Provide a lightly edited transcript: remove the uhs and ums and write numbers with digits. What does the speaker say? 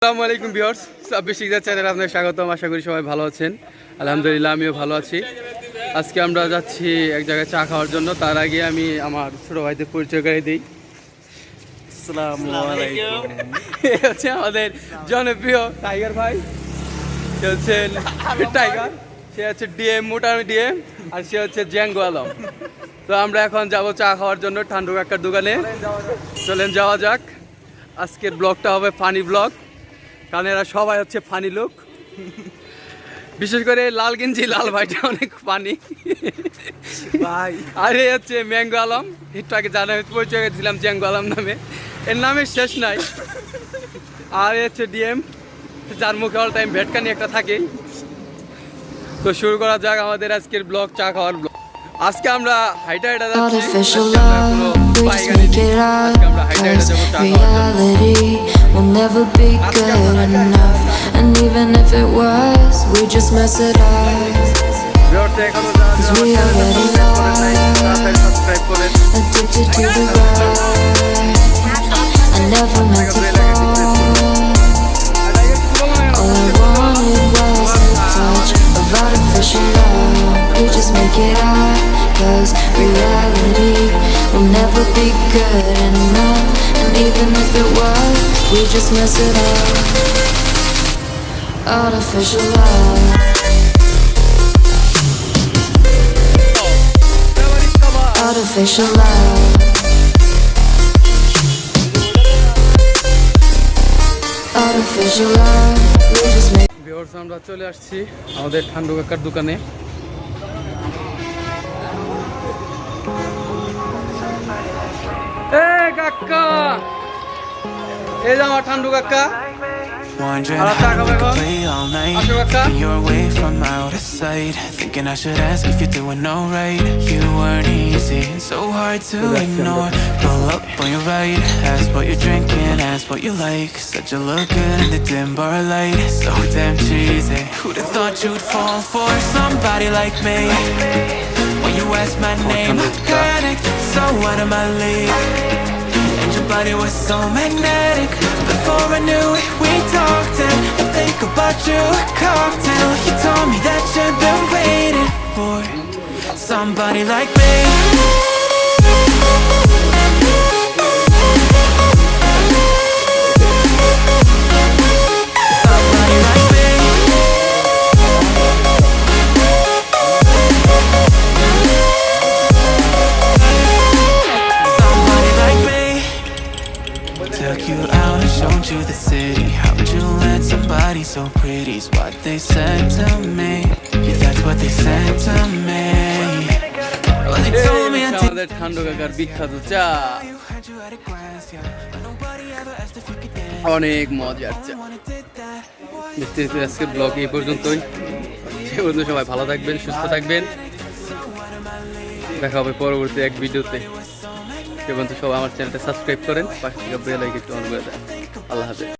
আসসালামু আলাইকুম ভিউয়ার্স, 26 সিগদার চ্যানেলে আপনাদের স্বাগতম। আশা করি সবাই ভালো আছেন। আলহামদুলিল্লাহ আমিও ভালো আছি। আজকে আমরা যাচ্ছি এক জায়গায় চা খাওয়ার জন্য। তার আগে আমি আমার ছোট ভাইদের পরিচয় করে দিই। আসসালামু আলাইকুম। হচ্ছে আমাদের জনপ্রিয় টাইগার ভাই। সে হচ্ছেন টাইগার, সে হচ্ছে ডিএম, মোটার ডিএম, আর সে হচ্ছে জ্যাঙ্গো আলম। তো আমরা এখন যাব চা খাওয়ার জন্য ঠান্ডু কাকার দোকানে। চলেন যাওয়া যাক। আজকের ব্লগটা হবে ফানি ব্লগ, কারণ এরা সবাই হচ্ছে ফানি লোক। বিশেষ করে লাল গেঞ্জি লাল ভাইটা অনেক ফানি ভাই আর এ হচ্ছে ম্যাঙ্গো আলম। একটু আগে জানা পরিচয় দিয়েছিলাম জ্যাঙ্গো আলম নামে, এর নামের শেষ নাই। আর এ হচ্ছে ডিএম, যার মুখে অল টাইম ভেটকানি একটা থাকেই। তো শুরু করা যাক আমাদের আজকের ব্লগ, চা খাওয়ার ব্লগ। আজকে আমরা হাইটা হাইটা যাচ্ছি। Artificial love, we just make it up. Cause reality will never be good enough. And even if it was, we just mess it up. Cause we already lost, addicted to the ride. I never meant to fall. All I wanted was the touch of artificial love. We just make it up. Cause reality will never be good enough. And even if it was, we just mess it up. Artificial love. Artificial love. Artificial love. We just make viewers, আমরা চলে আসছি আমাদের ঠান্ডু কাকার দোকানে। কাকা, এই যে আমার ঠান্ডু কাকা। Wondering how we could play all night. Keeping you away from out of sight. Thinking I should ask if you're doing alright. You weren't easy, so hard to ignore. Pull up on your right, ask what you're drinking, ask what you like. Said you look good in the dim bar light. So damn cheesy. Who'd have thought you'd fall for somebody like me? When you asked my name, I panicked, so out of my league. And your body was so magnetic. Before I knew it, we talked and I think about you a cocktail. You told me that you've been waiting for somebody like me. Somebody like me. Somebody like me. Took you out and showed you the city. How'd you let somebody so pretty's what they said to me? Yeah, that's what they said to me. Well, they told me I did. আমাদের ঠান্ডু কাকার বিখ্যাত চা, You had you at a glance, yeah. But nobody ever asked if you could dance. অনেক মজার চা। Wanna did that. বিস্তারিত আজকের blog এই পর্যন্তই। সে পর্যন্ত সবাই ভালো থাকবেন, সুস্থ থাকবেন। দেখা হবে পরবর্তী এক ভিডিওতে। সে পর্যন্ত সবাই আমার চ্যানেলটা সাবস্ক্রাইব করেন, পাশে থাকা বেল আইকনটি অন করে দেন। আল্লাহ হাফেজ।